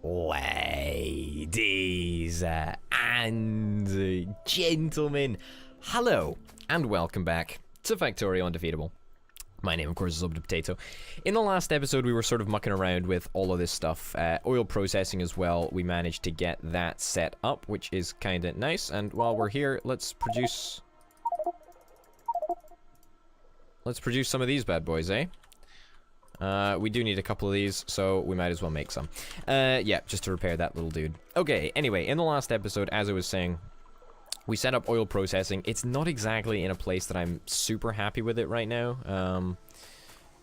Ladies and gentlemen, hello and welcome back to Factorio Undefeatable. My name, of course, is Potato. In the last episode, we were sort of mucking around with all of this stuff. Oil processing as well. We managed to get that set up, which is kind of nice. And while we're here, let's produce some of these bad boys, eh? We do need a couple of these, so we might as well make some. Yeah, just to repair that little dude. Okay, anyway, in the last episode, as I was saying, we set up oil processing. It's not exactly in a place that I'm super happy with it right now.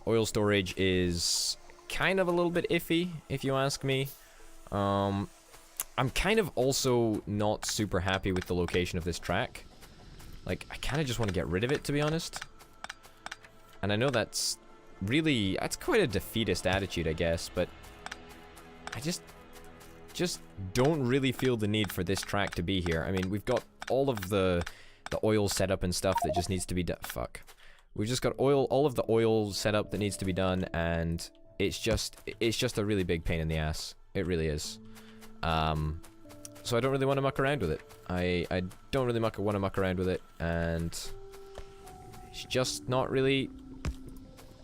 Oil storage is kind of a little bit iffy, if you ask me. I'm kind of also not super happy with the location of this track. Like, I kind of just want to get rid of it, to be honest. And I know that's really, that's quite a defeatist attitude, I guess, but I just don't really feel the need for this track to be here. I mean, we've got all of the oil setup and stuff that just needs to be done. Fuck. We've just got all of the oil setup that needs to be done, and it's just a really big pain in the ass. It really is. So I don't really want to muck around with it. I don't really want to muck around with it, and it's just not really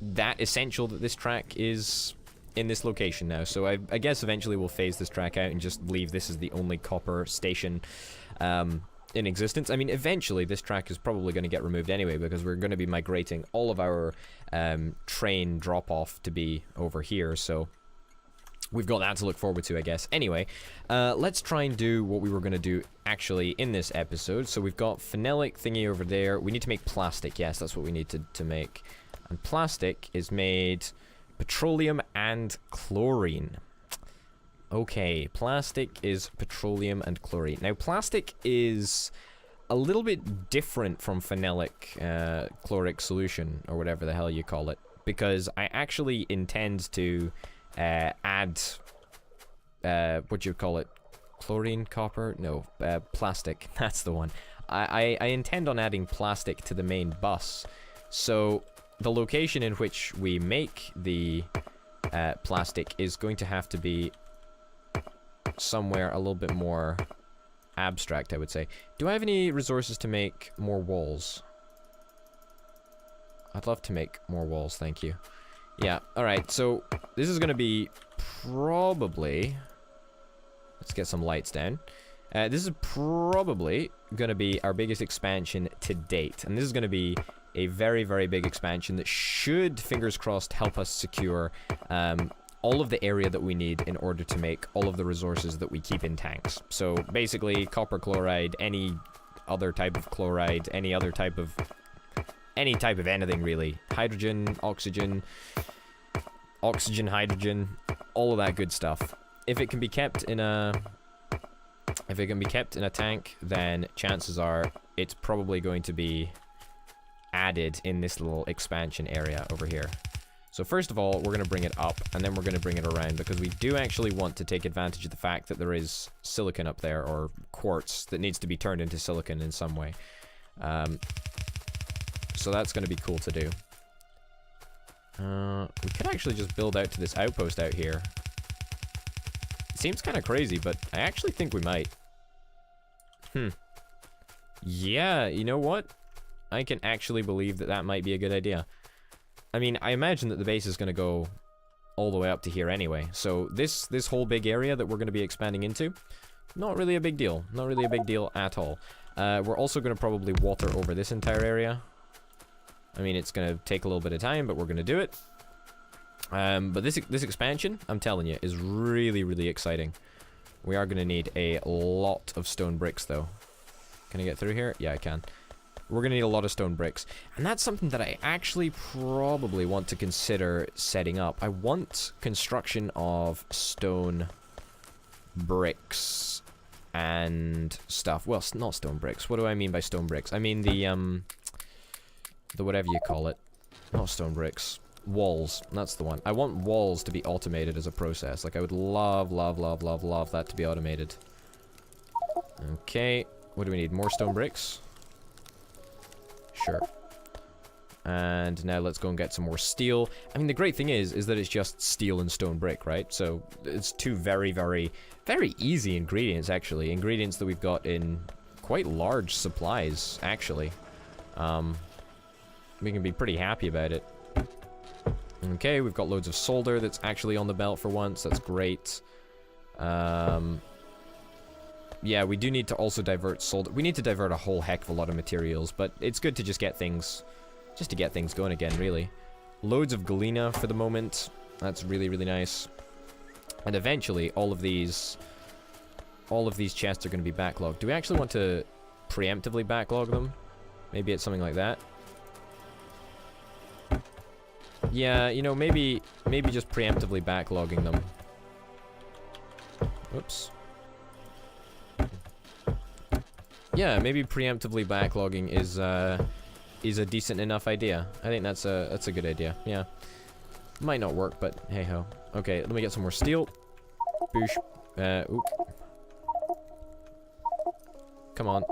that essential that this track is in this location now. So I guess eventually we'll phase this track out and just leave this as the only copper station in existence. I mean, eventually this track is probably going to get removed anyway, because we're going to be migrating all of our train drop-off to be over here, so we've got that to look forward to, I guess. Anyway, let's try and do what we were going to do actually in this episode. So we've got phenolic thingy over there. We need to make plastic. Yes, that's what we need to make. And plastic is made petroleum and chlorine. Okay, plastic is petroleum and chlorine. Now, plastic is a little bit different from phenolic chloric solution, or whatever the hell you call it, because I actually intend to add, what do you call it? Chlorine, copper? No, plastic. That's the one. I intend on adding plastic to the main bus. So the location in which we make the plastic is going to have to be somewhere a little bit more abstract, I would say. Do I have any resources to make more walls? I'd love to make more walls, thank you. Yeah, alright, so this is going to be probably... Let's get some lights down. This is probably going to be our biggest expansion to date. And this is going to be a very, very big expansion that should, fingers crossed, help us secure all of the area that we need in order to make all of the resources that we keep in tanks. So basically, copper chloride, any other type of chloride, any type of anything really. Hydrogen, oxygen, hydrogen, all of that good stuff. If it can be kept in a tank, then chances are it's probably going to be added in this little expansion area over here. So first of all, we're going to bring it up, and then we're going to bring it around, because we do actually want to take advantage of the fact that there is silicon up there, or quartz, that needs to be turned into silicon in some way. So that's going to be cool to do. We could actually just build out to this outpost out here. It seems kind of crazy, but I actually think we might. Yeah, you know what? I can actually believe that might be a good idea. I mean, I imagine that the base is going to go all the way up to here anyway. So this whole big area that we're going to be expanding into, not really a big deal. Not really a big deal at all. We're also going to probably water over this entire area. I mean, it's going to take a little bit of time, but we're going to do it. But this expansion, I'm telling you, is really, really exciting. We are going to need a lot of stone bricks, though. Can I get through here? Yeah, I can. We're going to need a lot of stone bricks. And that's something that I actually probably want to consider setting up. I want construction of stone bricks and stuff. Well, not stone bricks. What do I mean by stone bricks? I mean the whatever you call it. Not stone bricks. Walls. That's the one. I want walls to be automated as a process. Like, I would love, love, love, love, love that to be automated. Okay. What do we need? More stone bricks? Sure. And now let's go and get some more steel. I mean, the great thing is that it's just steel and stone brick, right? So it's two very, very, very easy ingredients, actually. Ingredients that we've got in quite large supplies, actually. We can be pretty happy about it. Okay, we've got loads of solder that's actually on the belt for once. That's great. Yeah, we do need to also divert solder. We need to divert a whole heck of a lot of materials, but it's good to just get things... Just to get things going again, really. Loads of galena for the moment. That's really, really nice. And eventually, all of these chests are going to be backlogged. Do we actually want to preemptively backlog them? Maybe it's something like that. Yeah, you know, maybe just preemptively backlogging them. Oops. Yeah, maybe preemptively backlogging is a decent enough idea. I think that's a good idea. Yeah. Might not work, but hey ho. Okay, let me get some more steel. Boosh. Oop. Come on.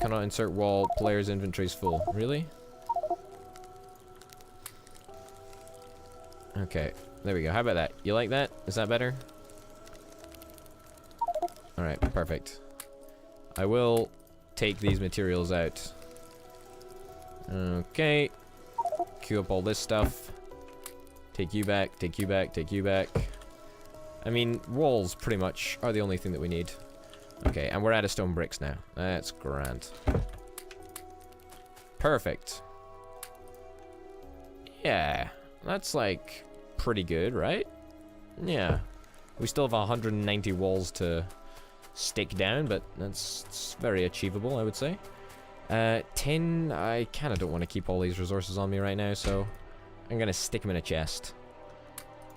Cannot insert wall. Player's inventory's full. Really? Okay, there we go. How about that? You like that? Is that better? Alright, perfect. I will take these materials out. Okay. Queue up all this stuff. Take you back, take you back, take you back. I mean, walls pretty much are the only thing that we need. Okay, and we're out of stone bricks now. That's grand. Perfect. Yeah, that's like pretty good, right? Yeah. We still have 190 walls to stick down, but it's very achievable, I would say. Tin, I kind of don't want to keep all these resources on me right now, so I'm going to stick them in a chest.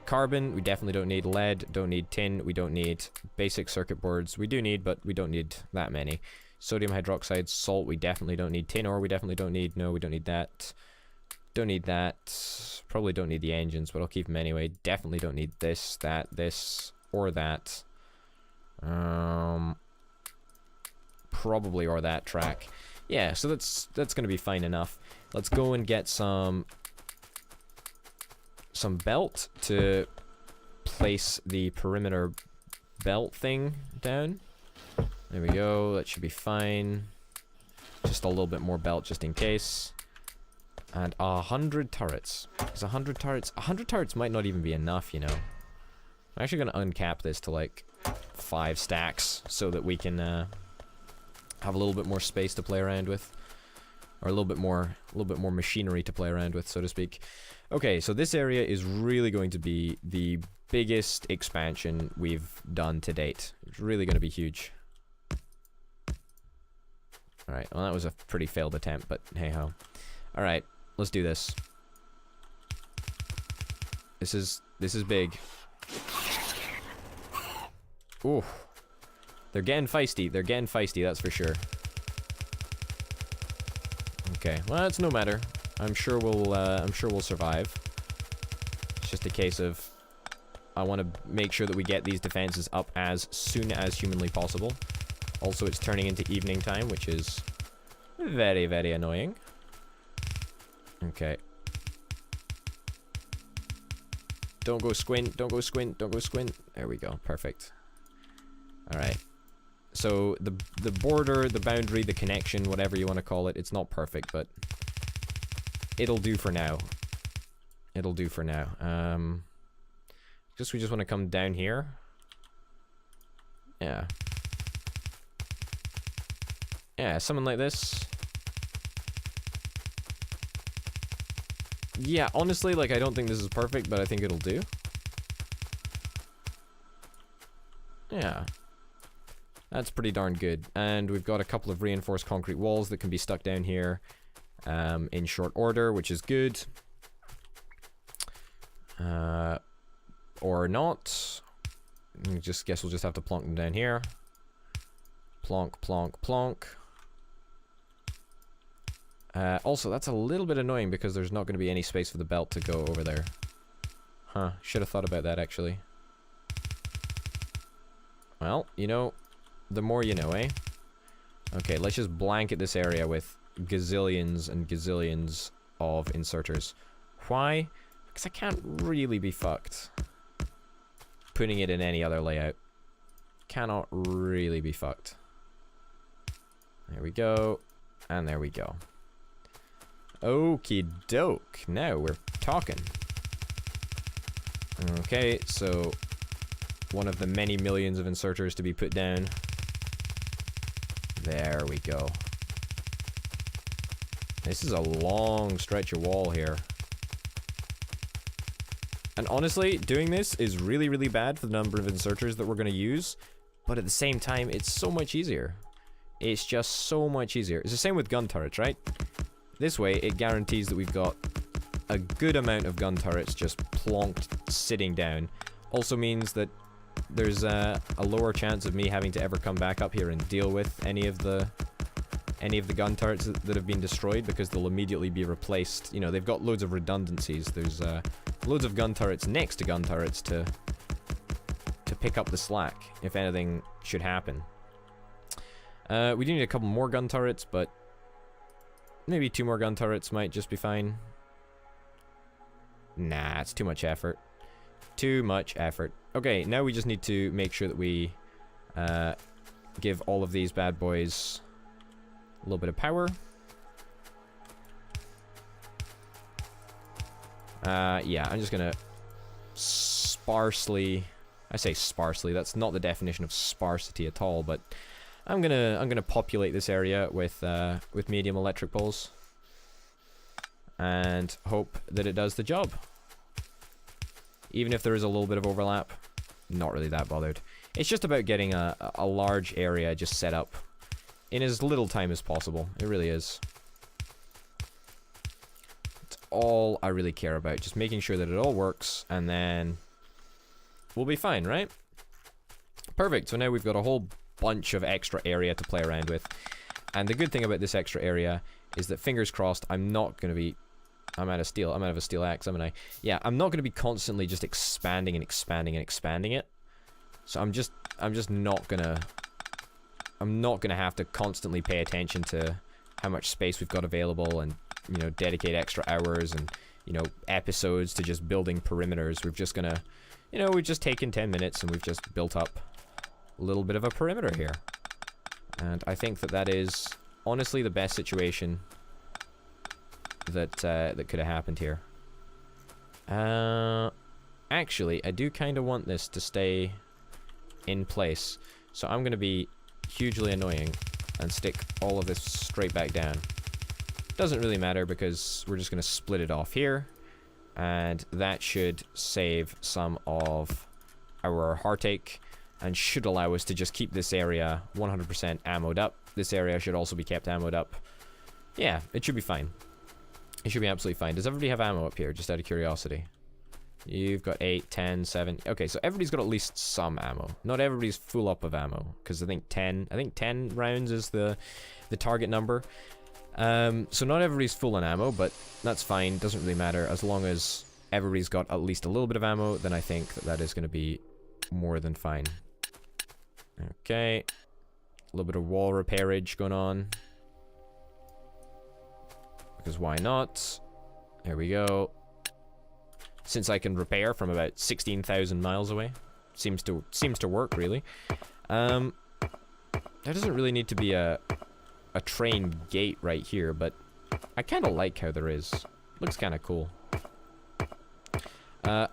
Carbon, we definitely don't need. Lead, don't need. Tin, we don't need. Basic circuit boards, we do need, but we don't need that many. Sodium hydroxide, salt, we definitely don't need. Tin ore, we definitely don't need. No, we don't need that. Don't need that. Probably don't need the engines, but I'll keep them anyway. Definitely don't need this, that, this, or that. Probably or that track. Yeah, so that's gonna be fine enough. Let's go and get some belt to place the perimeter belt thing down. There we go, that should be fine. Just a little bit more belt just in case. And 100 turrets. Is 100 turrets? 100 turrets might not even be enough, you know. I'm actually gonna uncap this to like 5 stacks so that we can have a little bit more space to play around with, or a little bit more machinery to play around with, so to speak. Okay, so this area is really going to be the biggest expansion we've done to date. It's really going to be huge. Alright, well that was a pretty failed attempt, but hey ho. Alright, let's do this. This is big. Ooh. They're getting feisty. They're getting feisty, that's for sure. Okay, well, that's no matter. I'm sure we'll survive. It's just a case of I want to make sure that we get these defenses up as soon as humanly possible. Also, it's turning into evening time, which is very, very annoying. Okay. Don't go squint, don't go squint, don't go squint. There we go, perfect. Alright. So, the border, the boundary, the connection, whatever you want to call it, it's not perfect, but it'll do for now. It'll do for now. We just want to come down here. Yeah. Yeah, something like this. Yeah, honestly, like, I don't think this is perfect, but I think it'll do. Yeah. That's pretty darn good. And we've got a couple of reinforced concrete walls that can be stuck down here in short order, which is good. Or not. Guess we'll just have to plonk them down here. Plonk, plonk, plonk. Also, that's a little bit annoying because there's not going to be any space for the belt to go over there. Huh, should have thought about that, actually. Well, you know, the more you know, eh? Okay, let's just blanket this area with gazillions and gazillions of inserters. Why? Because I can't really be fucked putting it in any other layout. Cannot really be fucked. There we go. And there we go. Okie doke. Now we're talking. Okay, so one of the many millions of inserters to be put down. There we go. This is a long stretch of wall here. And honestly, doing this is really, really bad for the number of inserters that we're going to use. But at the same time, it's so much easier. It's just so much easier. It's the same with gun turrets, right? This way, it guarantees that we've got a good amount of gun turrets just plonked sitting down. Also means that there's a lower chance of me having to ever come back up here and deal with any of the gun turrets that have been destroyed, because they'll immediately be replaced. You know, they've got loads of redundancies. There's loads of gun turrets next to gun turrets to pick up the slack if anything should happen. We do need a couple more gun turrets, but maybe 2 more gun turrets might just be fine. Nah, it's too much effort. Too much effort. Okay, now we just need to make sure that we give all of these bad boys a little bit of power. Yeah, I'm just gonna sparsely... I say sparsely, that's not the definition of sparsity at all, but I'm gonna populate this area with medium electric poles and hope that it does the job. Even if there is a little bit of overlap, not really that bothered. It's just about getting a large area just set up in as little time as possible. It really is. It's all I really care about. Just making sure that it all works, and then we'll be fine, right? Perfect. So now we've got a whole bunch of extra area to play around with. And the good thing about this extra area is that, fingers crossed, I'm not going to be... I'm out of steel. I'm out of a steel axe, haven't I? Yeah, I'm not going to be constantly just expanding and expanding and expanding it. So I'm just not gonna... I'm not gonna have to constantly pay attention to how much space we've got available and, you know, dedicate extra hours and, you know, episodes to just building perimeters. We're just gonna, you know, we've just taken 10 minutes and we've just built up a little bit of a perimeter here. And I think that that is honestly the best situation that that could have happened here. Actually, I do kind of want this to stay in place, so I'm gonna be hugely annoying and stick all of this straight back down. Doesn't really matter because we're just gonna split it off here, and that should save some of our heartache and should allow us to just keep this area 100% ammoed up. This area should also be kept ammoed up. Yeah, it should be fine. It should be absolutely fine. Does everybody have ammo up here, just out of curiosity? You've got 8, 10, 7. Okay, so everybody's got at least some ammo. Not everybody's full up of ammo, because I think 10 rounds is the target number. So not everybody's full on ammo, but that's fine. Doesn't really matter. As long as everybody's got at least a little bit of ammo, then I think that that is going to be more than fine. Okay. A little bit of wall repairage going on. Because why not? There we go. Since I can repair from about 16,000 miles away. Seems to work, really. There doesn't really need to be a train gate right here, but I kind of like how there is. Looks kind of cool.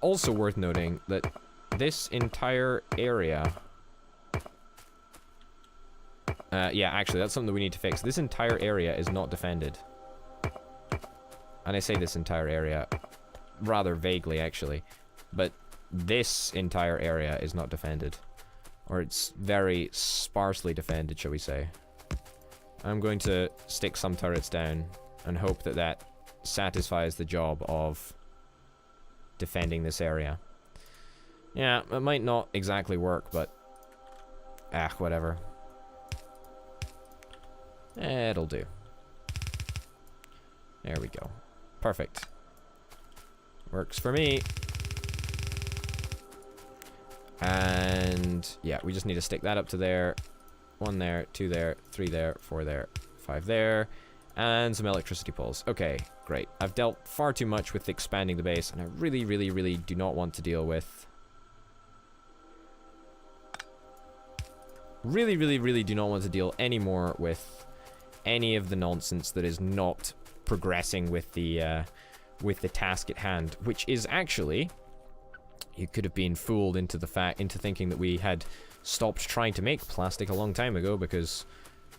Also worth noting that this entire area... yeah, actually, that's something that we need to fix. This entire area is not defended. And I say this entire area rather vaguely, actually. But this entire area is not defended. Or it's very sparsely defended, shall we say. I'm going to stick some turrets down and hope that that satisfies the job of defending this area. Yeah, it might not exactly work, but... whatever. It'll do. There we go. Perfect. Works for me. And yeah, we just need to stick that up to there. 1 there, 2 there, 3 there, 4 there, 5 there. And some electricity poles. Okay, great. I've dealt far too much with expanding the base, and I really, really, really do not want to deal with... Really, really, really do not want to deal anymore with any of the nonsense that is not progressing with the task at hand, which is actually... You could have been fooled into thinking that we had stopped trying to make plastic a long time ago, because...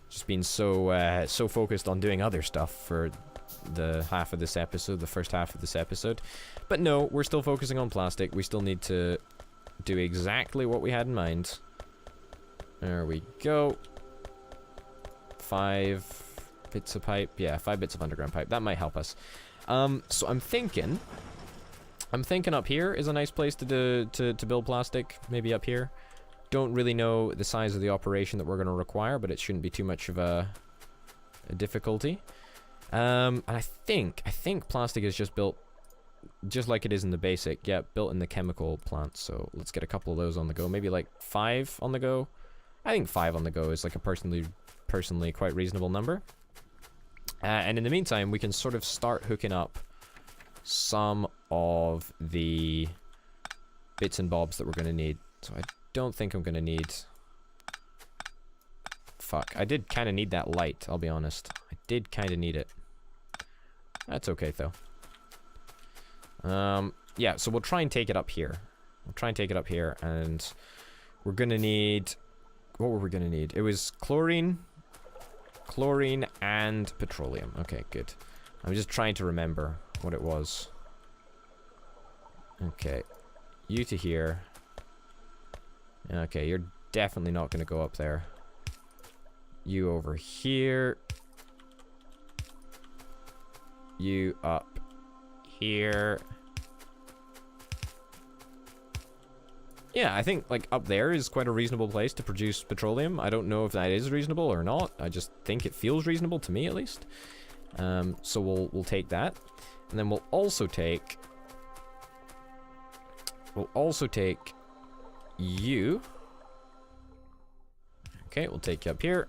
Just been so focused on doing other stuff for the half of this episode, the first half of this episode. But no, we're still focusing on plastic. We still need to do exactly what we had in mind. There we go. 5 bits of pipe. Yeah, 5 bits of underground pipe. That might help us. So I'm thinking up here is a nice place to build plastic. Maybe up here. Don't really know the size of the operation that we're going to require, but it shouldn't be too much of a difficulty. And I think plastic is just built just like it is in the basic. Yeah, built in the chemical plants. So let's get a couple of those on the go. Maybe like 5 on the go. I think 5 on the go is like a personally quite reasonable number. And in the meantime, we can sort of start hooking up some of the bits and bobs that we're going to need. So I don't think I'm gonna need... Fuck, I did kind of need that light, I'll be honest. I did kind of need it. That's okay, though. Yeah, so we'll try and take it up here. And we're gonna need... What were we gonna need? It was chlorine, and petroleum. Okay, good. I'm just trying to remember what it was. Okay, you to here. Okay, you're definitely not going to go up there. You over here. You up here. Yeah, I think, like, up there is quite a reasonable place to produce petroleum. I don't know if that is reasonable or not. I just think it feels reasonable to me, at least. So we'll take that. And then we'll also take you. Okay, we'll take you up here.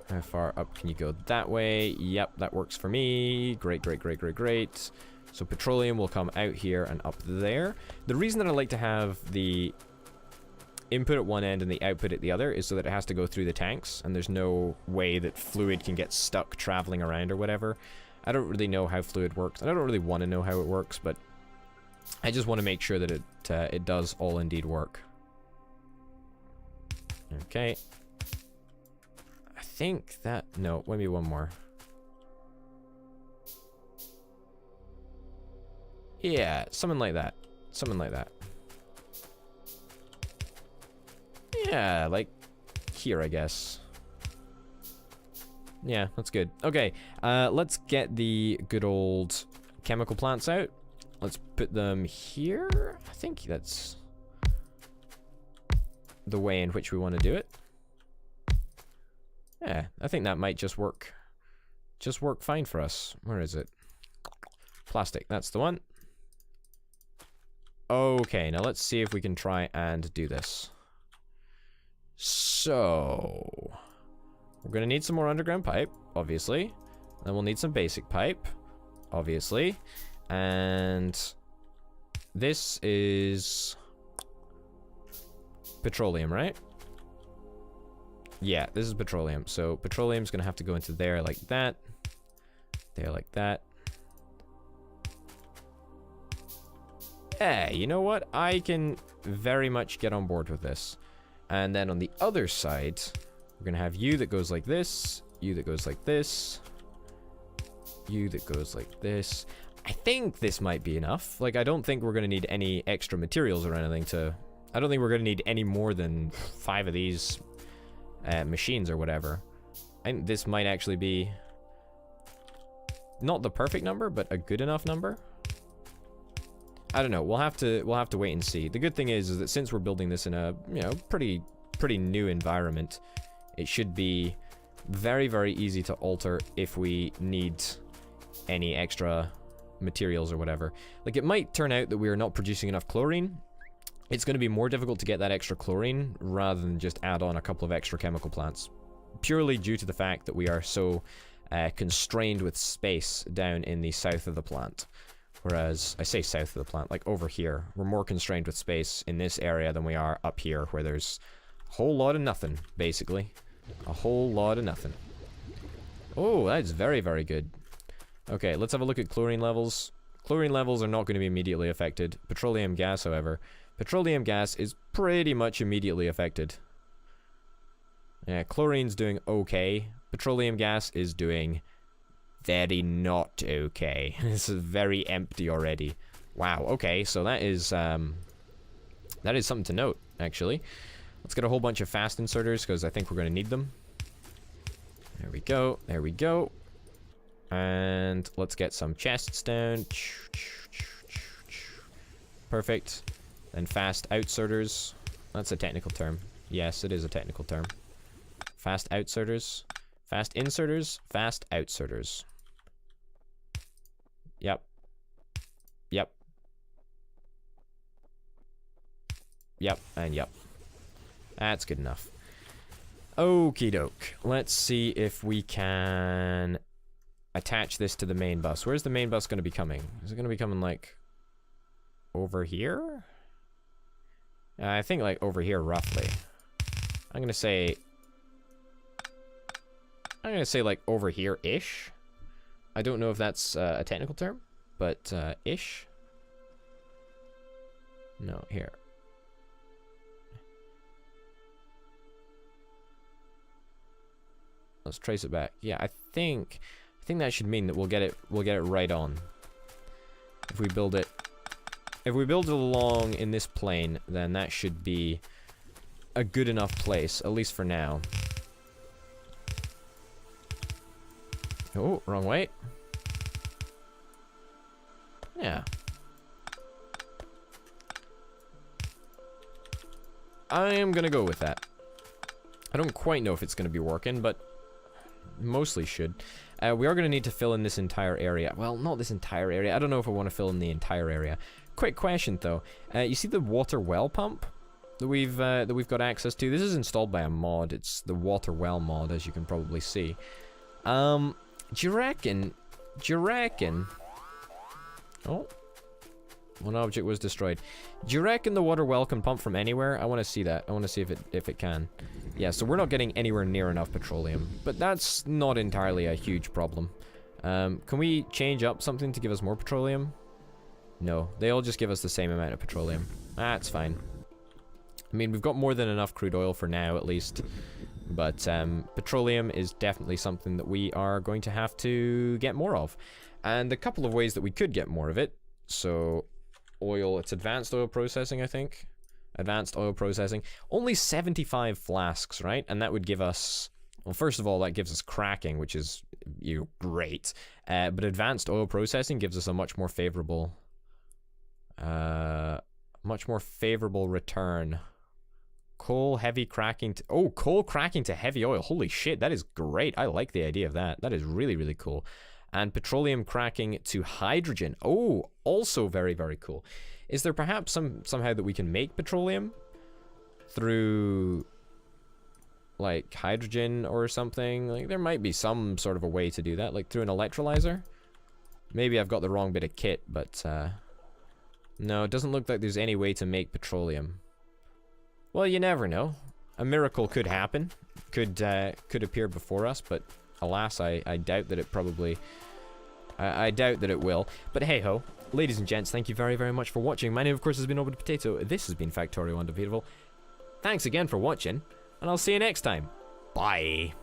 How far up can you go? That way. Yep, that works for me. Great, great, great, great, great. So petroleum will come out here and up there. The reason that I like to have the input at one end and the output at the other is so that it has to go through the tanks, and there's no way that fluid can get stuck traveling around or whatever. I don't really know how fluid works, and I don't really want to know how it works, but I just want to make sure that it does all indeed work. Okay. I think that... No, maybe one more. Yeah, something like that. Something like that. Yeah, like here, I guess. Yeah, that's good. Okay, let's get the good old chemical plants out. Let's put them here. I think that's the way in which we want to do it. Yeah, I think that might just work. Just work fine for us. Where is it? Plastic, that's the one. Okay, now let's see if we can try and do this. So, we're gonna need some more underground pipe, obviously. Then we'll need some basic pipe, obviously. And this is petroleum, right? Yeah, this is petroleum. So petroleum's gonna have to go into there like that. There like that. Yeah, you know what? I can very much get on board with this. And then on the other side, we're gonna have you that goes like this, you that goes like this, you that goes like this. I think this might be enough. Like, I don't think we're gonna need any extra materials or anything to... I don't think we're gonna need any more than 5 of these machines or whatever. I think this might actually be not the perfect number, but a good enough number. I don't know. We'll have to wait and see. The good thing is that since we're building this in a, you know, pretty new environment, it should be very, very easy to alter if we need any extra materials or whatever. Like, it might turn out that we are not producing enough chlorine. It's going to be more difficult to get that extra chlorine rather than just add on a couple of extra chemical plants. purely due to the fact that we are so constrained with space down in the south of the plant. Whereas, I say south of the plant, like over here, we're more constrained with space in this area than we are up here, where there's a whole lot of nothing, basically. A whole lot of nothing. Oh, that's very, very good. Okay, let's have a look at chlorine levels. Chlorine levels are not going to be immediately affected. Petroleum gas, however. Petroleum gas is pretty much immediately affected. Yeah, chlorine's doing okay. Petroleum gas is doing very not okay. This is very empty already. Wow, okay, so that is something to note, actually. Let's get a whole bunch of fast inserters, because I think we're going to need them. There we go, there we go. And let's get some chests down. Perfect. Then fast outserters. That's a technical term. Yes, it is a technical term. Fast outserters. Fast inserters. Fast outserters. Yep. Yep. Yep, and yep. That's good enough. Okie doke. Let's see if we can attach this to the main bus. Where's the main bus going to be coming? Is it going to be coming, like, over here? I think, like, over here, roughly. I'm going to say, like, over here-ish. I don't know if that's a technical term, but, ish. No, here. Let's trace it back. Yeah, I think that should mean that we'll get it right on. If we build it along in this plane, then that should be a good enough place, at least for now. Oh, wrong way. Yeah. I am gonna go with that. I don't quite know if it's gonna be working, but mostly should. We are going to need to fill in this entire area. Well, not this entire area. I don't know if I want to fill in the entire area. Quick question, though. You see the water well pump that we've got access to? This is installed by a mod. It's the water well mod, as you can probably see. Do you reckon? Oh. One object was destroyed. Do you reckon the water well can pump from anywhere? I want to see that. I want to see if it can. Yeah, so we're not getting anywhere near enough petroleum. But that's not entirely a huge problem. Can we change up something to give us more petroleum? No, they all just give us the same amount of petroleum. That's fine. I mean, we've got more than enough crude oil for now, at least. But petroleum is definitely something that we are going to have to get more of. And a couple of ways that we could get more of it. So, oil, it's advanced oil processing, I think. Advanced oil processing. Only 75 flasks, right? And that would give us... Well, first of all, that gives us cracking, which is great. But advanced oil processing gives us a much more favorable... return. Coal heavy cracking to... Oh, coal cracking to heavy oil. Holy shit, that is great. I like the idea of that. That is really, really cool. And petroleum cracking to hydrogen. Oh, also very, very cool. Is there perhaps somehow that we can make petroleum through, like, hydrogen or something? Like, there might be some sort of a way to do that, like through an electrolyzer. Maybe I've got the wrong bit of kit, but no, it doesn't look like there's any way to make petroleum. Well, you never know. A miracle could happen, could appear before us, but alas, I doubt that it probably... I doubt that it will. But hey-ho, ladies and gents, thank you very, very much for watching. My name, of course, has been Potato. This has been Factorio Undefeatable. Thanks again for watching, and I'll see you next time. Bye.